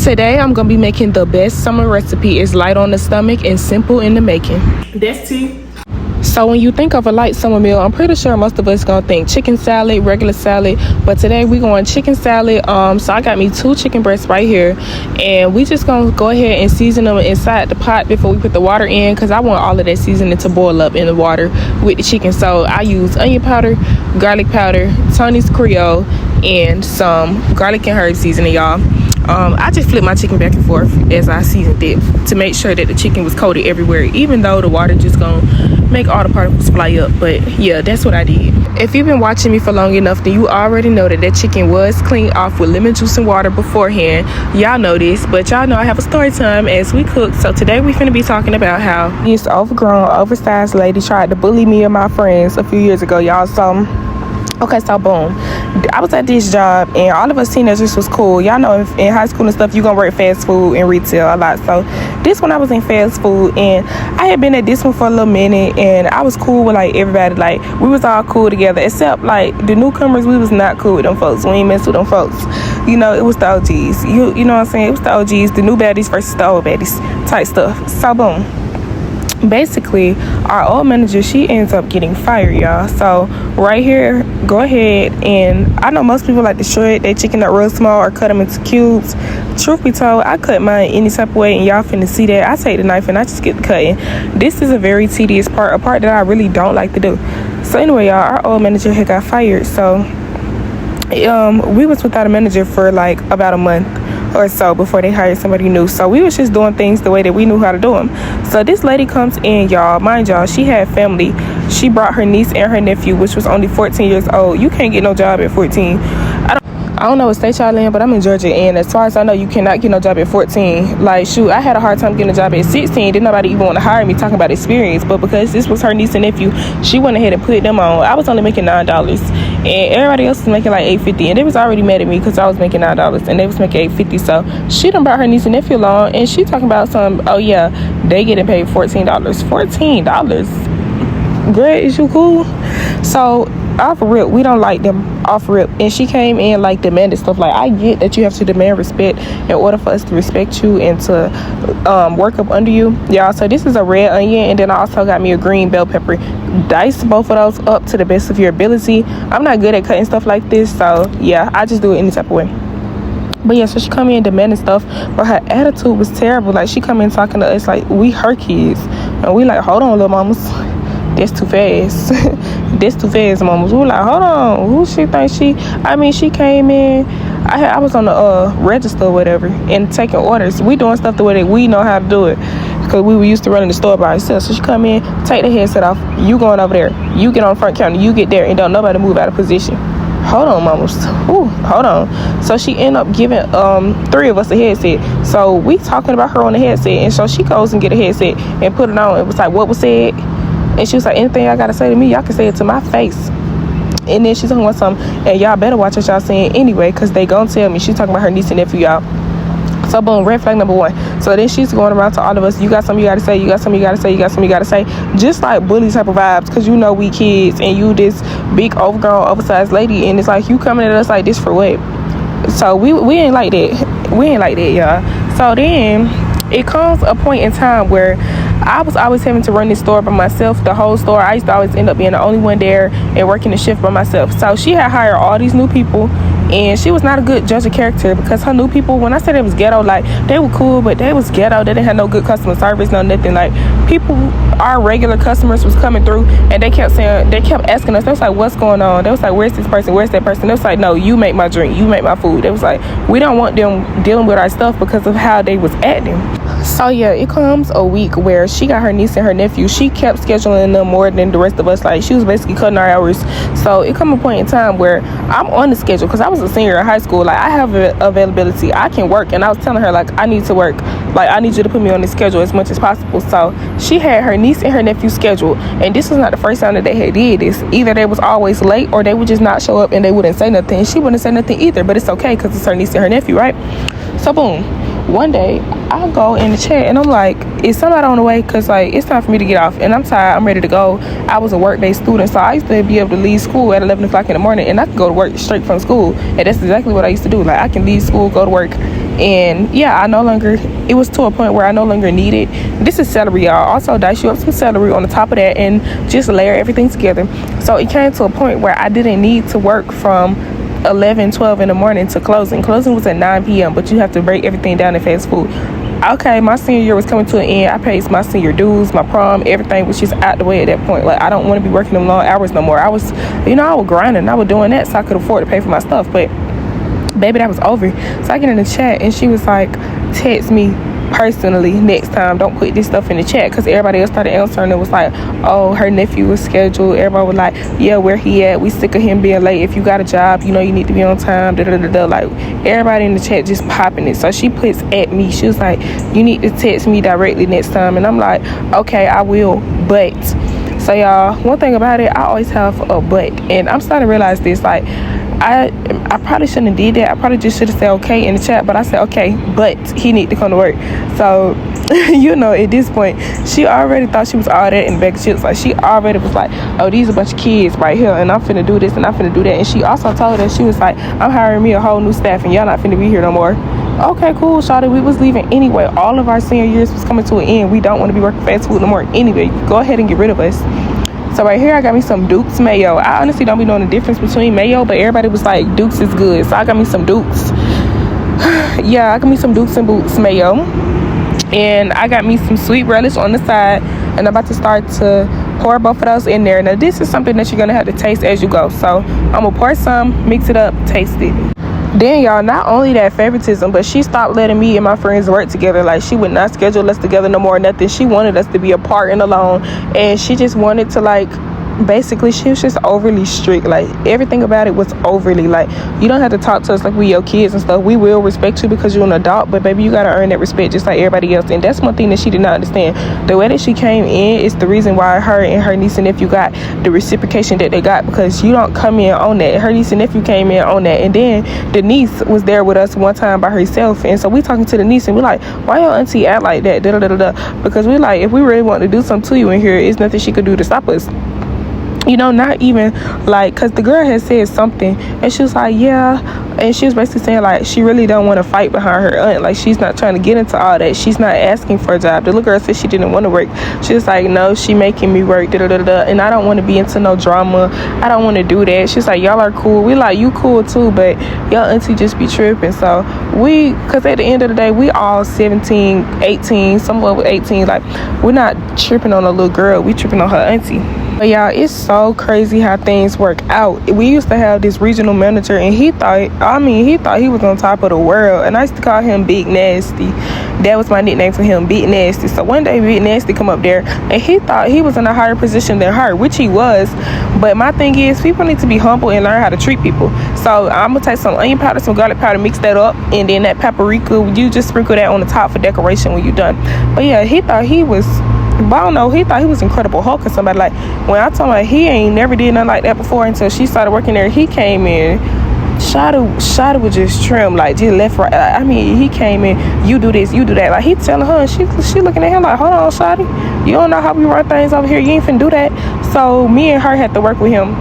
Today I'm gonna be making the best summer recipe. It's light on the stomach and simple in the making. That's tea. So when you think of a light summer meal, I'm pretty sure most of us gonna think chicken salad, regular salad, but today we going chicken salad. So I got me 2 chicken breasts right here, and we just gonna go ahead and season them inside the pot before we put the water in, because I want all of that seasoning to boil up in the water with the chicken. So I use onion powder, garlic powder, Tony's Creole, and some garlic and herb seasoning, y'all. I just flipped my chicken back and forth as I seasoned it to make sure that the chicken was coated everywhere, even though the water just gonna make all the particles fly up. But yeah, that's what I did. If you've been watching me for long enough, then you already know that that chicken was cleaned off with lemon juice and water beforehand. Y'all know this, but y'all know I have a story time as we cook. So today we finna be talking about how this overgrown, oversized lady tried to bully me and my friends a few years ago, y'all. So okay, so boom, I was at this job and all of us teenagers was cool. Y'all know in high school and stuff, you gonna work fast food and retail a lot. So this one I was in fast food, and I had been at this one for a little minute, and I was cool with like everybody. Like we was all cool together, except like the newcomers. We was not cool with them folks. We ain't mess with them folks. You know, it was the OGs. You know what I'm saying? It was the OGs, the new baddies versus the old baddies type stuff. So boom, basically our old manager, she ends up getting fired, y'all. So right here, go ahead, and I know most people like to shred their chicken up real small or cut them into cubes. Truth be told, I cut mine any type of way, and y'all finna see that. I take the knife and I just get the cutting. This is a very tedious part, a part that I really don't like to do. So anyway, y'all, our old manager had got fired. So we was without a manager for like about a month or so before they hired somebody new. So we was just doing things the way that we knew how to do them. So this lady comes in, y'all. Mind y'all, she had family. She brought her niece and her nephew, which was only 14 years old. You can't get no job at 14. I don't know what state y'all in, but I'm in Georgia, and as far as I know, you cannot get no job at 14. Like, shoot, I had a hard time getting a job at 16. Didn't nobody even want to hire me talking about experience, but because this was her niece and nephew, she went ahead and put them on. I was only making $9, and everybody else was making like $8.50, and they was already mad at me because I was making $9, and they was making $8.50. So she done brought her niece and nephew along, and she talking about some, oh yeah, they getting paid $14. $14? Girl, is you cool? So off rip, we don't like them off rip. And she came in like demanded stuff. Like, I get that you have to demand respect in order for us to respect you and to work up under you, y'all. So this is a red onion, and then I also got me a green bell pepper. Dice both of those up to the best of your ability. I'm not good at cutting stuff like this, so yeah, I just do it any type of way. But yeah, so she come in demanding stuff, but her attitude was terrible. Like, she come in talking to us like we her kids, and we like, hold on, little mamas, that's too fast. That's too fast, mamas. We were like, hold on, who she think she? I mean, she came in. I was on the register or whatever and taking orders. We doing stuff the way that we know how to do it, because we were used to running the store by ourselves. So she come in, take the headset off. You going over there? You get on the front counter. You get there, and don't nobody move out of position. Hold on, mamas. Ooh, hold on. So she ended up giving 3 of us a headset. So we talking about her on the headset, and so she goes and get a headset and put it on. It was like, what was said? And she was like, anything y'all gotta say to me, y'all can say it to my face. And then she's talking about something, and y'all better watch what y'all saying anyway, because they gonna tell me. She's talking about her niece and nephew, y'all. So boom, red flag number 1. So then she's going around to all of us, you got something you gotta say, you got something you gotta say, you got something you gotta say. Just like bully type of vibes, because you know we kids, and you this big overgrown, oversized lady, and it's like you coming at us like this for what? So we ain't like that. We ain't like that, y'all. So then it comes a point in time where I was always having to run this store by myself, the whole store. I used to always end up being the only one there and working the shift by myself. So she had hired all these new people, and she was not a good judge of character, because her new people, when I said it was ghetto, like they were cool, but they was ghetto. They didn't have no good customer service, no nothing. Like, people, our regular customers was coming through, and they kept asking us. They was like, what's going on? They was like, where's this person? Where's that person? They was like, no, you make my drink, you make my food. They was like, we don't want them dealing with our stuff because of how they was acting. So yeah, it comes a week where she got her niece and her nephew. She kept scheduling them more than the rest of us. Like, she was basically cutting our hours. So it come a point in time where I'm on the schedule, because I was a senior in high school. Like, I have availability, I can work, and I was telling her like, I need to work, like I need you to put me on the schedule as much as possible. So she had her niece and her nephew scheduled, and this was not the first time that they had did this. Either they was always late, or they would just not show up and they wouldn't say nothing, and she wouldn't say nothing either. But it's okay, because it's her niece and her nephew, right? So boom, one day I go in the chat and I'm like, is somebody on the way? Because like, it's time for me to get off and I'm tired, I'm ready to go. I was a work-based student, so I used to be able to leave school at 11 o'clock in the morning, and I could go to work straight from school. And that's exactly what I used to do. Like, I can leave school, go to work And yeah, it was to a point where I no longer needed. This is celery, y'all. Also dice you up some celery on the top of that and just layer everything together. So it came to a point where I didn't need to work from 11-12 in the morning to closing was at 9 p.m. but you have to break everything down in fast food. Okay, my senior year was coming to an end. I paid my senior dues, my prom, everything was just out the way at that point. Like, I don't want to be working them long hours no more. I was grinding, I was doing that so I could afford to pay for my stuff, but baby, that was over. So I get in the chat and she was like, text me personally next time, don't put this stuff in the chat, because everybody else started answering. It was like, oh, her nephew was scheduled. Everybody was like, yeah, where he at? We sick of him being late. If you got a job, you need to be on time. Like, everybody in the chat just popping it. So she puts at me, she was like, you need to text me directly next time. And I'm like, okay, I will. But so y'all, one thing about it, I always have a but, and I'm starting to realize this. Like, I probably shouldn't have did that. I probably just should have said okay in the chat, but I said okay, but he need to come to work. So at this point, she already thought she was all that in the bag of chips. Like, she already was like, oh, these a bunch of kids right here, and I'm finna do this and I'm finna do that. And she also told us, she was like, I'm hiring me a whole new staff and y'all not finna be here no more. Okay, cool, shawty. We was leaving anyway. All of our senior years was coming to an end. We don't want to be working fast food no more anyway. Go ahead and get rid of us. So right here, I got me some Duke's mayo. I honestly don't be knowing the difference between mayo, but everybody was like, Duke's is good. So I got me some Duke's. Yeah, I got me some Duke's and Boots mayo. And I got me some sweet relish on the side. And I'm about to start to pour both of those in there. Now, this is something that you're going to have to taste as you go. So I'm going to pour some, mix it up, taste it. Then, y'all, not only that favoritism, but she stopped letting me and my friends work together. Like, she would not schedule us together no more, nothing. She wanted us to be apart and alone, and she just wanted to, like, basically, she was just overly strict. Like, everything about it was overly, like, you don't have to talk to us like we your kids and stuff. We will respect you because you're an adult, but baby, you gotta earn that respect just like everybody else. And that's one thing that she did not understand. The way that she came in is the reason why her and her niece and nephew got the reciprocation that they got, because you don't come in on that. Her niece and nephew came in on that, and then the niece was there with us one time by herself, and so we talking to the niece and we like, why your auntie act like that, because we like, if we really want to do something to you in here, it's nothing she could do to stop us. Not even like, because the girl had said something and she was like, yeah, and she was basically saying like she really don't want to fight behind her aunt. Like, she's not trying to get into all that. She's not asking for a job. The little girl said she didn't want to work. She was like, no, she making me work, and I don't want to be into no drama. I don't want to do that. She's like, y'all are cool. We like, you cool too, but y'all auntie just be tripping. So because at the end of the day, we all 17, 18, some of us 18. Like, we're not tripping on a little girl. We tripping on her auntie. But y'all, it's so crazy how things work out. We used to have this regional manager, and he thought he was on top of the world, and I used to call him Big Nasty. That was my nickname for him, Big Nasty. So one day Big Nasty come up there and he thought he was in a higher position than her, which he was. But my thing is, people need to be humble and learn how to treat people. So I'm gonna take some onion powder, some garlic powder, mix that up, and then that paprika, you just sprinkle that on the top for decoration when you're done. But yeah, he thought he was, but I don't know, he thought he was Incredible Hulk or somebody. Like, when I told him he ain't never did nothing like that before until she started working there, he came in, Shada was just trim, like, just left, right. I mean, he came in, you do this, you do that. Like, he telling her, and she looking at him like, hold on, Shada, you don't know how we run things over here, you ain't finna do that. So me and her had to work with him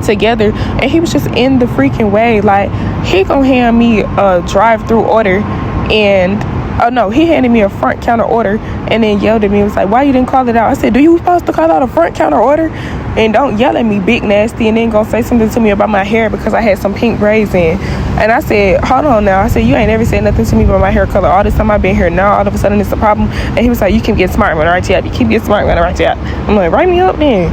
together, and he was just in the freaking way. Like, he gonna hand me a drive-through order, and oh no, he handed me a front counter order and then yelled at me and was like, why you didn't call it out? I said, do you supposed to call out a front counter order? And don't yell at me, Big Nasty, and then gonna say something to me about my hair because I had some pink braids in. And I said, hold on now. I said, you ain't never said nothing to me about my hair color. All this time I've been here, now all of a sudden it's a problem. And he was like, you keep getting smart when I write you up. You keep getting smart when I write you up. I'm like, write me up then.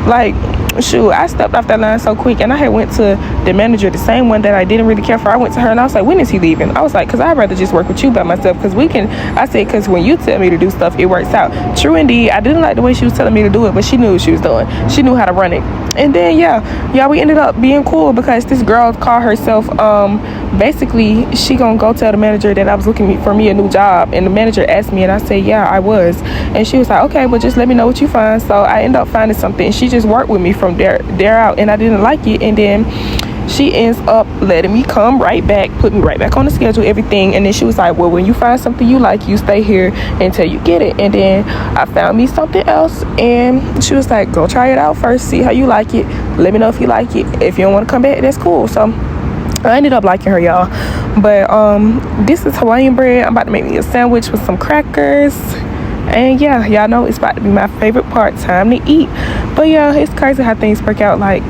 Like, shoot, I stepped off that line so quick, and I had went to the manager, the same one that I didn't really care for. I went to her and I was like, when is he leaving? I was like, because I'd rather just work with you by myself, because I said, because when you tell me to do stuff, it works out. True indeed, I didn't like the way she was telling me to do it, but she knew what she was doing. She knew how to run it. And then yeah, we ended up being cool because this girl called herself, basically she gonna go tell the manager that I was looking for me a new job, and the manager asked me and I said yeah, I was. And she was like, okay, well, just let me know what you find. So I ended up finding something. She just worked with me from there out, and I didn't like it, and then she ends up letting me come right back, put me right back on the schedule, everything. And then she was like, well, when you find something you like, you stay here until you get it. And then I found me something else, and she was like, go try it out first, see how you like it, let me know if you like it. If you don't want to come back, that's cool. So I ended up liking her, y'all. But this is Hawaiian bread. I'm about to make me a sandwich with some crackers. And yeah, y'all know it's about to be my favorite part, time to eat. But yeah, it's crazy how things work out. Like,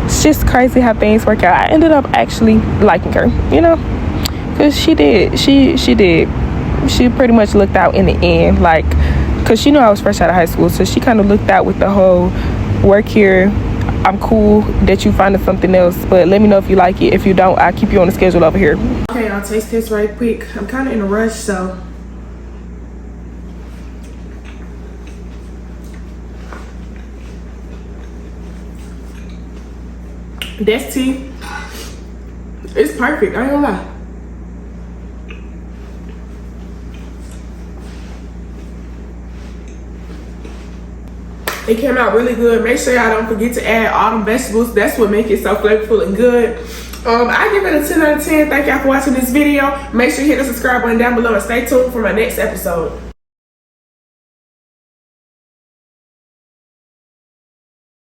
it's just crazy how things work out. I ended up actually liking her, you know, because she did. She did. She pretty much looked out in the end, like, because she knew I was fresh out of high school, so she kind of looked out with the whole work here, I'm cool that you finding something else, but let me know if you like it. If you don't, I'll keep you on the schedule over here. Okay, I'll taste this right quick. I'm kind of in a rush, so that's tea. It's perfect, I ain't gonna lie. It came out really good. Make sure y'all don't forget to add all them vegetables. That's what makes it so flavorful and good. I give it a 10 out of 10. Thank y'all for watching this video. Make sure you hit the subscribe button down below and stay tuned for my next episode.